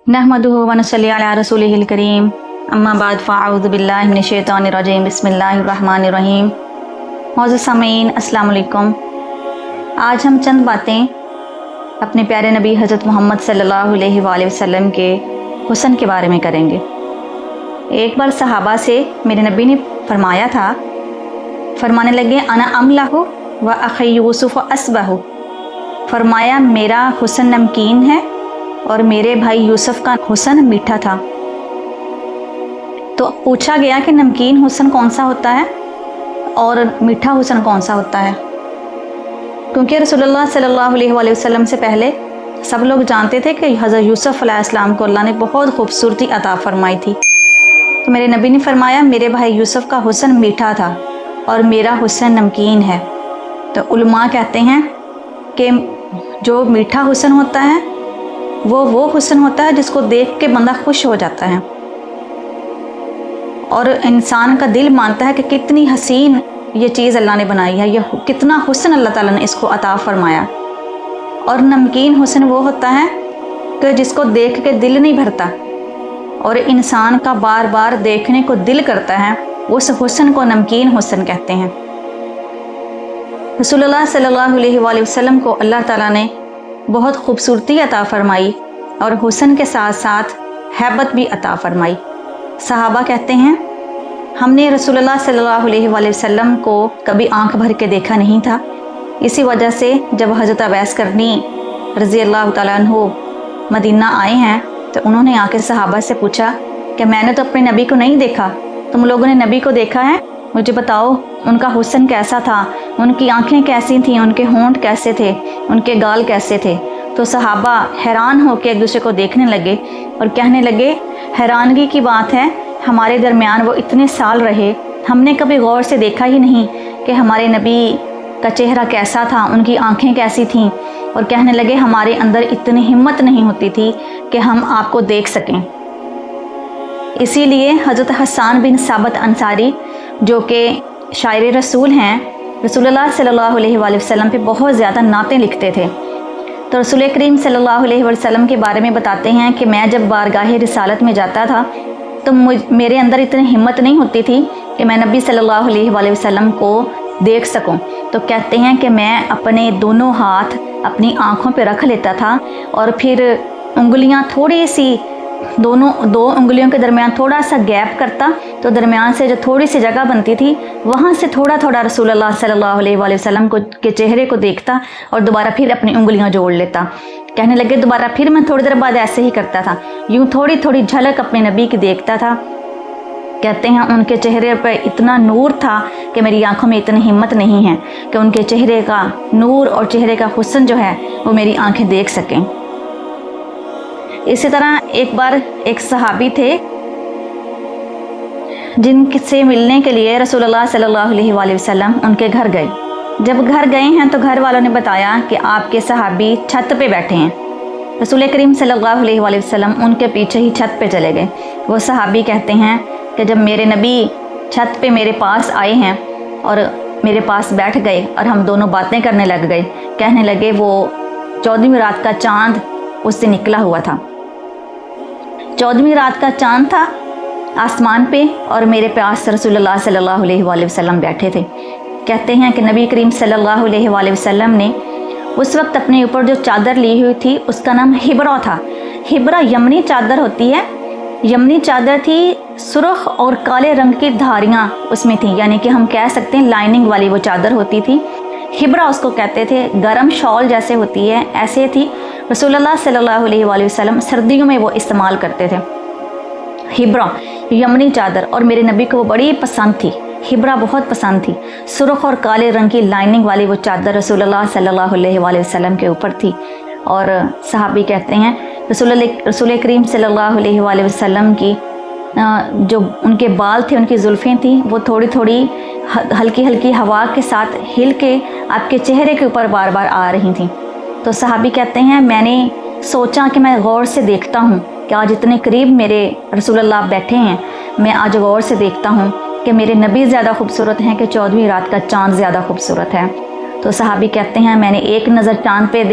नहमदुहु व नसल्ली अला रसूलिहिल करीम अम्मा बाद फ़अऊज़ु बिल्लाहि मिनश शैतानिर रजीम बिस्मिल्लाहिर रहमानिर रहीम। मौजूद सामीन अस्सलाम वालेकुम। आज हम चंद बातें अपने प्यारे नबी हज़रत मोहम्मद सल्लल्लाहु अलैहि वसल्लम के हुस्न के बारे में करेंगे। एक बार सहाबा से मेरे नबी ने फरमाया था, फरमाने लगे अना अमलहु व अखी यूसुफ असबहु, फरमाया मेरा हुस्न नमकीन है और मेरे भाई यूसुफ का हुस्न मीठा था। तो पूछा गया कि नमकीन हुस्न कौन सा होता है और मीठा हुस्न कौन सा होता है, क्योंकि रसूलुल्लाह सल्लल्लाहु अलैहि वसल्लम से पहले सब लोग जानते थे कि हज़रत यूसुफ अलैहिस्सलाम को अल्लाह ने बहुत खूबसूरती अता फरमाई थी। तो मेरे नबी ने फरमाया मेरे भाई यूसुफ का हुस्न मीठा था और मेरा हुस्न नमकीन है। तो उलमा कहते हैं कि जो मीठा हुस्न होता है वो हुस्न होता है जिसको देख के बंदा खुश हो जाता है और इंसान का दिल मानता है कि कितनी हसीन ये चीज़ अल्लाह ने बनाई है, ये कितना हुस्न अल्लाह ताला ने इसको अता फरमाया। और नमकीन हुस्न वो होता है कि जिसको देख के दिल नहीं भरता और इंसान का बार बार देखने को दिल करता है, उस हुस्न को नमकीन हुस्न कहते हैं। रसूलुल्लाह सल्लल्लाहु अलैहि वसल्लम को अल्लाह ताला ने बहुत खूबसूरती अता फरमाई और हुस्न के साथ साथ हैबत भी अता फरमाई। सहाबा कहते हैं हमने रसूलुल्लाह सल्लल्लाहु अलैहि वसल्लम को कभी आंख भर के देखा नहीं था। इसी वजह से जब हज़रत अवैस करनी रज़ी अल्लाह तआला अन्हु मदीना आए हैं तो उन्होंने आकर सहाबा से पूछा कि मैंने तो अपने नबी को नहीं देखा, तुम लोगों ने नबी को देखा है, मुझे बताओ उनका हुस्न कैसा था, उनकी आंखें कैसी थीं, उनके होंठ कैसे थे, उनके गाल कैसे थे। तो सहाबा हैरान होकर एक दूसरे को देखने लगे और कहने लगे हैरानगी की बात है, हमारे दरमियान वो इतने साल रहे, हमने कभी गौर से देखा ही नहीं कि हमारे नबी का चेहरा कैसा था, उनकी आंखें कैसी थीं। और कहने लगे हमारे अंदर इतनी हिम्मत नहीं होती थी कि हम आपको देख सकें। इसीलिए हज़रत हसन बिन साबित अंसारी जो कि शायर रसूल हैं, रसूलुल्लाह सल्लल्लाहु अलैहि वसल्लम पे बहुत ज़्यादा नातें लिखते थे। तो रसूल करीम सल्लल्लाहु अलैहि वसल्लम के बारे में बताते हैं कि मैं जब बारगाह रिसालत में जाता था तो मेरे अंदर इतनी हिम्मत नहीं होती थी कि मैं नबी सल्लल्लाहु अलैहि वसल्लम को देख सकूं। तो कहते हैं कि मैं अपने दोनों हाथ अपनी आँखों पे रख लेता था और फिर उंगलियां थोड़ी सी दो उंगलियों के दरमियान थोड़ा सा गैप करता, तो दरमियान से जो थोड़ी सी जगह बनती थी वहाँ से थोड़ा थोड़ा रसूलुल्लाह सल्लल्लाहु अलैहि वसल्लम के चेहरे को देखता और दोबारा फिर अपनी उंगलियां जोड़ लेता। कहने लगे दोबारा फिर मैं थोड़ी देर बाद ऐसे ही करता था, यूँ थोड़ी थोड़ी झलक अपने नबी की देखता था। कहते हैं उनके चेहरे पर इतना नूर था कि मेरी आंखों में इतनी हिम्मत नहीं है कि उनके चेहरे का नूर और चेहरे का हुस्न जो है वो मेरी आंखें देख सकें। इसी तरह एक बार एक सहाबी थे जिनसे मिलने के लिए रसूलुल्लाह सल्लल्लाहु अलैहि वसल्लम उनके घर गए। जब घर गए हैं तो घर वालों ने बताया कि आपके सहाबी छत पे बैठे हैं। रसूल करीम सल्लल्लाहु अलैहि वसल्लम उनके पीछे ही छत पे चले गए। वो सहाबी कहते हैं कि जब मेरे नबी छत पे मेरे पास आए हैं और मेरे पास बैठ गए और हम दोनों बातें करने लग गए, कहने लगे वो 14वीं रात का चाँद उससे निकला हुआ था। 14वीं रात का चाँद था आसमान पे और मेरे पास रसूलुल्लाह सल्लल्लाहु अलैहि वसल्लम बैठे थे। कहते हैं कि नबी करीम सल्लल्लाहु अलैहि वसल्लम ने उस वक्त अपने ऊपर जो चादर ली हुई थी उसका नाम हिब्रा था। हिब्रा यमनी चादर होती है, यमनी चादर थी, सुर्ख और काले रंग की धारियाँ उसमें थी, यानी कि हम कह सकते हैं लाइनिंग वाली वो चादर होती थी। हिब्रा उसको कहते थे, गरम शॉल जैसे होती है ऐसे थी। रसूलुल्लाह सल्लल्लाहु अलैहि वसल्लम सर्दियों में वो इस्तेमाल करते थे हिब्रा यमनी चादर, और मेरे नबी को वो बड़ी पसंद थी, हिब्रा बहुत पसंद थी। सुर्ख और काले रंग की लाइनिंग वाली वो चादर रसूलुल्लाह सल्लल्लाहु अलैहि वसल्लम के ऊपर थी। और सहाबी कहते हैं रसूल करीम सल्लल्लाहु अलैहि वसल्लम की जो उनके बाल थे, उनकी जुल्फ़ें थी, वो थोड़ी थोड़ी हल्की हल्की हवा के साथ हिल के आपके चेहरे के ऊपर बार बार आ रही थी। तो सहाबी कहते हैं मैंने सोचा कि मैं गौर से देखता हूँ कि आज इतने करीब मेरे रसूलुल्लाह बैठे हैं, मैं आज गौर से देखता हूँ कि मेरे नबी ज़्यादा खूबसूरत हैं कि 14वीं रात का चाँद ज़्यादा खूबसूरत है। تو सहाबी कहते हैं मैंने एक नज़र चाँद पे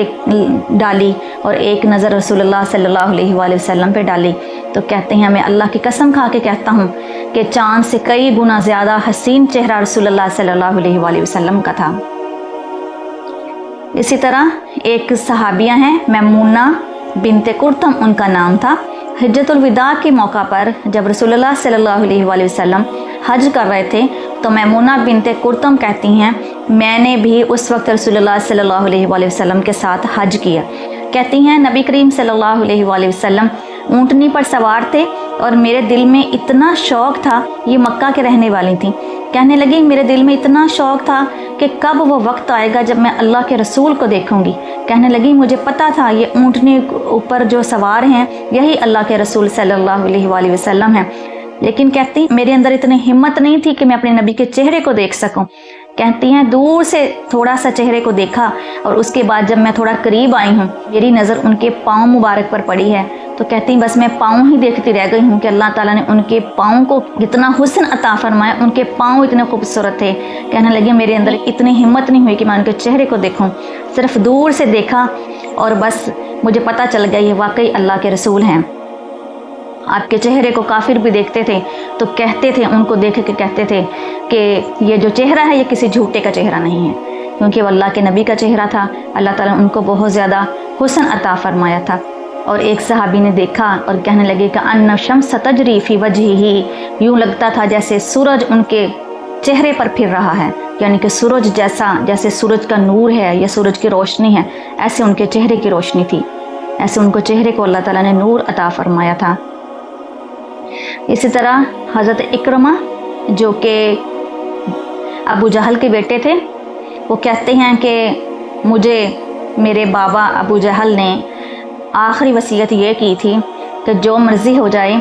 डाली और एक नज़र रसूलुल्लाह सल्लल्लाहु अलैहि वसल्लम पे डाली। तो कहते हैं मैं अल्लाह की कसम खा के कहता हूँ कि चाँद से कई गुना ज़्यादा हसीन चेहरा रसूलुल्लाह सल्लल्लाहु अलैहि वसल्लम का था। इसी तरह एक सहाबिया हैं मैमूना बिनते कुरतम उनका नाम था। हिज्जतुल विदा के मौका पर जब रसूलुल्लाह सल्लल्लाहु अलैहि वसल्लम हज कर रहे थे तो मैमूना बिनते कुरतम कहती हैं मैंने भी उस वक्त रसूलुल्लाह सल्लल्लाहु अलैहि वसल्लम के साथ हज किया। कहती हैं नबी करीम सल्लल्लाहु अलैहि वसल्लम ऊँटनी पर सवार थे और मेरे दिल में इतना शौक़ था, ये मक्का के रहने वाली थी, कहने लगी मेरे दिल में इतना शौक़ था कि कब वो वक्त आएगा जब मैं अल्लाह के रसूल को देखूंगी। कहने लगी मुझे पता था ये ऊँटनी ऊपर जो सवार हैं यही अल्लाह के रसूल सल्लल्लाहु अलैहि वसल्लम हैं, लेकिन कहती मेरे अंदर इतनी हिम्मत नहीं थी कि मैं अपने नबी के चेहरे को देख सकूं। कहती हैं दूर से थोड़ा सा चेहरे को देखा और उसके बाद जब मैं थोड़ा करीब आई हूँ मेरी नज़र उनके पाँव मुबारक पर पड़ी है। तो कहती बस मैं पाँव ही देखती रह गई हूँ कि अल्लाह ताला ने उनके पाँव को इतना हुस्न अता फरमाया, उनके पाँव इतने खूबसूरत थे। कहने लगी मेरे अंदर इतनी हिम्मत नहीं हुई कि मैं उनके चेहरे को देखूँ, सिर्फ दूर से देखा और बस मुझे पता चल गया ये वाकई अल्लाह के रसूल हैं। आपके चेहरे को काफिर भी देखते थे तो कहते थे, उनको देख के कहते थे कि ये जो चेहरा है ये किसी झूठे का चेहरा नहीं है, क्योंकि वो अल्लाह के नबी का चेहरा था। अल्लाह ताला उनको बहुत ज़्यादा हुस्न अता फरमाया था। और एक सहाबी ने देखा और कहने लगे कि अन्ना शम्स तजरी फी वजहिही, यूँ लगता था जैसे सूरज उनके चेहरे पर फिर रहा है, यानी कि सूरज जैसे सूरज का नूर है या सूरज की रोशनी है ऐसे उनके चेहरे की रोशनी थी, ऐसे उनको चेहरे को अल्लाह ताला ने नूर अता फरमाया था। इसी तरह हज़रत इक्रमा जो कि अबू जहल के बेटे थे वो कहते हैं कि मुझे मेरे बाबा अबू जहल ने आखिरी वसीयत ये की थी कि जो मर्ज़ी हो जाए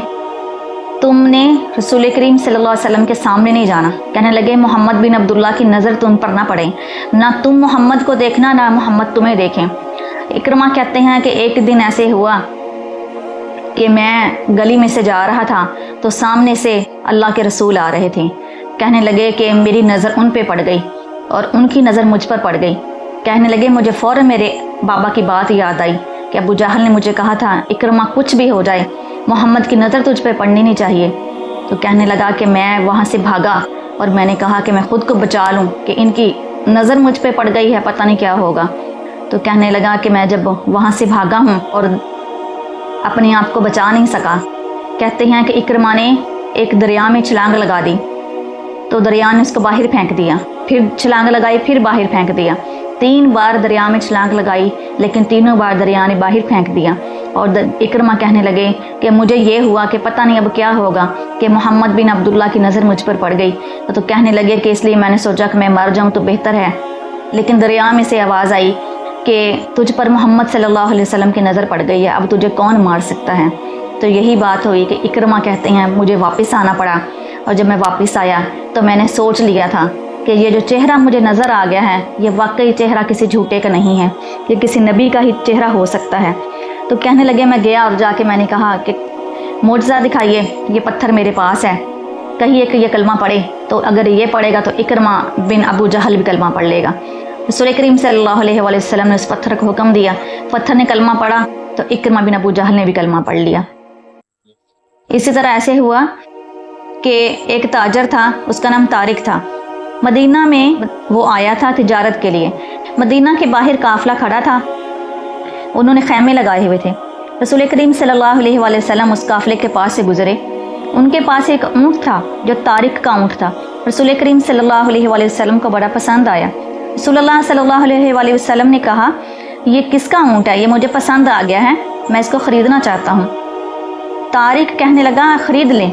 तुमने रसूल करीम सल्लल्लाहु अलैहि वसल्लम के सामने नहीं जाना। कहने लगे मोहम्मद बिन अब्दुल्ला की नज़र तुम पर ना पड़े, ना तुम मोहम्मद को देखना ना मोहम्मद तुम्हें देखें। इक्रमा कहते हैं कि एक दिन ऐसे हुआ कि मैं गली में से जा रहा था तो सामने से अल्लाह के रसूल आ रहे थे। कहने लगे कि मेरी नज़र उन पे पड़ गई और उनकी नज़र मुझ पर पड़ गई। कहने लगे मुझे फ़ौरन मेरे बाबा की बात याद आई कि अबू जहल ने मुझे कहा था इक्रमा कुछ भी हो जाए मोहम्मद की नज़र तुझ पे पड़नी नहीं चाहिए। तो कहने लगा कि मैं वहाँ से भागा और मैंने कहा कि मैं ख़ुद को बचा लूँ कि इनकी नज़र मुझ पे पड़ गई है, पता नहीं क्या होगा। तो कहने लगा कि मैं जब वहाँ से भागा हूँ और अपने आप को बचा नहीं सका, कहते हैं कि इक्रमा ने एक दरिया में छलांग लगा दी तो दरिया ने उसको बाहर फेंक दिया, फिर छलांग लगाई, फिर बाहर फेंक दिया। 3 बार दरिया में छलांग लगाई लेकिन तीनों बार दरिया ने बाहर फेंक दिया। और इक्रमा कहने लगे कि मुझे ये हुआ कि पता नहीं अब क्या होगा कि मोहम्मद बिन अब्दुल्ला की नज़र मुझ पर पड़ गई। तो कहने लगे कि इसलिए मैंने सोचा कि मैं मर जाऊँ तो बेहतर है। लेकिन दरिया में से आवाज़ आई कि तुझ पर मोहम्मद सल्लल्लाहु अलैहि वसल्लम की नज़र पड़ गई है, अब तुझे कौन मार सकता है। तो यही बात हुई कि इक्रमा कहते हैं मुझे वापस आना पड़ा और जब मैं वापस आया तो मैंने सोच लिया था कि ये जो चेहरा मुझे नज़र आ गया है ये वाकई चेहरा किसी झूठे का नहीं है, ये किसी नबी का ही चेहरा हो सकता है। तो कहने लगे मैं गया और जाके मैंने कहा कि मोज़ा दिखाइए, ये पत्थर मेरे पास है, कहिए कि ये कलमा पढ़े, तो अगर ये पढ़ेगा तो इक्रमा बिन अबू जहल भी कलमा पढ़ लेगा। रसूल करीम सल्लल्लाहु अलैहि वसल्लम ने उस पत्थर को हुक्म दिया, पत्थर ने कलमा पढ़ा तो इक्रमा बिन अबू जहल ने भी कलमा पढ़ लिया। इसी तरह ऐसे हुआ कि एक ताजर था, उसका नाम तारिक था। मदीना में वो आया था तिजारत के लिए। मदीना के बाहर काफ़िला खड़ा था, उन्होंने खैमे लगाए हुए थे। रसूल करीम सल्लल्लाहु अलैहि वसल्लम उस काफ़िले के पास से गुजरे। उनके पास एक ऊँट था जो तारिक का ऊँट था। रसूल करीम सल्लल्लाहु अलैहि वसल्लम को बड़ा पसंद आया। रसूलुल्लाह सल्लल्लाहु अलैहि वसल्लम ने कहा ये किसका ऊँट है, ये मुझे पसंद आ गया है, मैं इसको ख़रीदना चाहता हूँ। तारिक कहने लगा ख़रीद लें।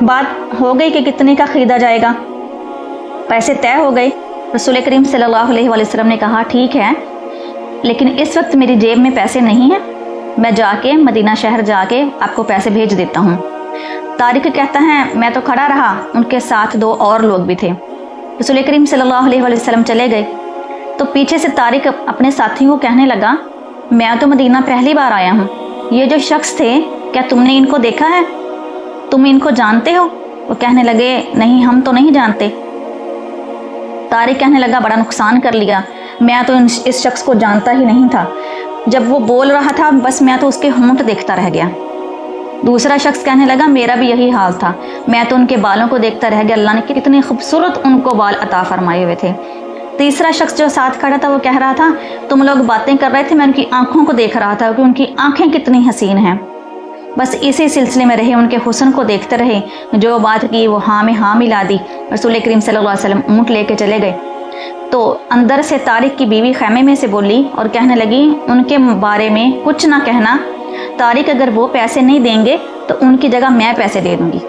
बात हो गई कि कितने का ख़रीदा जाएगा, पैसे तय हो गए। रसूल करीम सल्लल्लाहु अलैहि वसल्लम ने कहा ठीक है, लेकिन इस वक्त मेरी जेब में पैसे नहीं हैं, मैं जाके मदीना शहर जाके आपको पैसे भेज देता हूँ। तारिक कहता है मैं तो खड़ा रहा, उनके साथ 2 और लोग भी थे। रसूल करीम सल्लल्लाहु अलैहि वसल्लम चले गए तो पीछे से तारिक अपने साथियों को कहने लगा मैं तो मदीना पहली बार आया हूँ, ये जो शख्स थे क्या तुमने इनको देखा है, तुम इनको जानते हो? वो कहने लगे नहीं हम तो नहीं जानते। طارق کہنے لگا بڑا نقصان کر لیا، میں تو اس شخص کو جانتا ہی نہیں تھا، جب وہ بول رہا تھا بس میں تو اس کے ہونٹ دیکھتا رہ گیا۔ دوسرا شخص کہنے لگا میرا بھی یہی حال تھا، میں تو ان کے بالوں کو دیکھتا رہ گیا، اللہ نے کتنے خوبصورت ان کو بال عطا فرمائے ہوئے تھے۔ تیسرا شخص جو ساتھ کھڑا تھا وہ کہہ رہا تھا تم لوگ باتیں کر رہے تھے، میں ان کی آنکھوں کو دیکھ رہا تھا کہ ان کی آنکھیں کتنی حسین ہیں۔ بس اسی سلسلے میں رہے، ان کے حسن کو دیکھتے رہے، جو بات کی وہ ہاں میں ہاں ملا دی۔ رسول کریم صلی اللہ علیہ وسلم اونٹ لے کے چلے گئے تو اندر سے طارق کی بیوی خیمے میں سے بولی اور کہنے لگی ان کے بارے میں کچھ نہ کہنا، طارق اگر وہ پیسے نہیں دیں گے تو ان کی جگہ میں پیسے دے دوں گی۔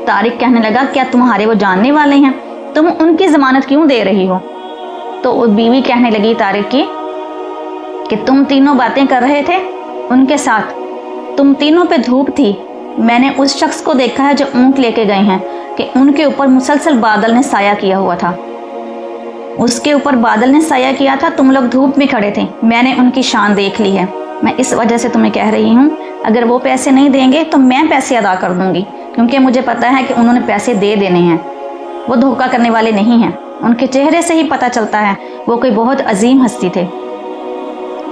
طارق کہنے لگا کیا تمہارے وہ جاننے والے ہیں، تم ان کی ضمانت کیوں دے رہی ہو؟ تو وہ بیوی کہنے لگی طارق کی کہ تم تینوں باتیں کر رہے تھے ان کے ساتھ، تم تینوں پہ دھوپ تھی، میں نے اس شخص کو دیکھا ہے جو اونٹ لے کے گئے ہیں کہ ان کے اوپر مسلسل بادل نے سایہ کیا ہوا تھا، اس کے اوپر بادل نے سایہ کیا تھا، تم لوگ دھوپ میں کھڑے تھے، میں نے ان کی شان دیکھ لی ہے، میں اس وجہ سے تمہیں کہہ رہی ہوں اگر وہ پیسے نہیں دیں گے تو میں پیسے ادا کر دوں گی، کیونکہ مجھے پتہ ہے کہ انہوں نے پیسے دے دینے ہیں، وہ دھوکہ کرنے والے نہیں ہیں، ان کے چہرے سے ہی پتہ چلتا ہے وہ کوئی بہت عظیم ہستی تھے۔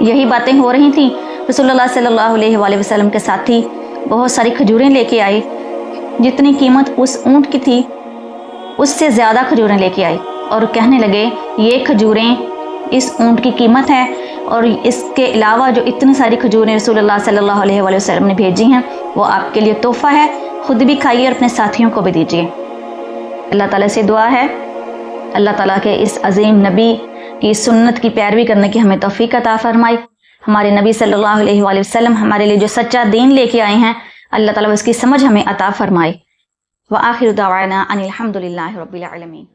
یہی باتیں ہو رہی تھیں، رسول اللہ صلی اللہ علیہ وآلہ وسلم کے ساتھی بہت ساری کھجوریں لے کے آئے، جتنی قیمت اس اونٹ کی تھی اس سے زیادہ کھجوریں لے کے آئی اور کہنے لگے یہ کھجوریں اس اونٹ کی قیمت ہے، اور اس کے علاوہ جو اتنی ساری کھجوریں رسول اللہ صلی اللہ علیہ وآلہ وسلم نے بھیجی ہیں وہ آپ کے لیے تحفہ ہے، خود بھی کھائیے اور اپنے ساتھیوں کو بھی دیجیے۔ اللہ تعالیٰ سے دعا ہے اللہ تعالیٰ کے اس عظیم نبی کی سنت کی پیروی کرنے کی ہمیں توفیق عطا فرمائے، ہمارے نبی صلی اللہ علیہ وآلہ وسلم ہمارے لیے جو سچا دین لے کے آئے ہیں اللہ تعالیٰ اس کی سمجھ ہمیں عطا فرمائے۔ وآخر دعوانا ان الحمد للہ رب العالمین۔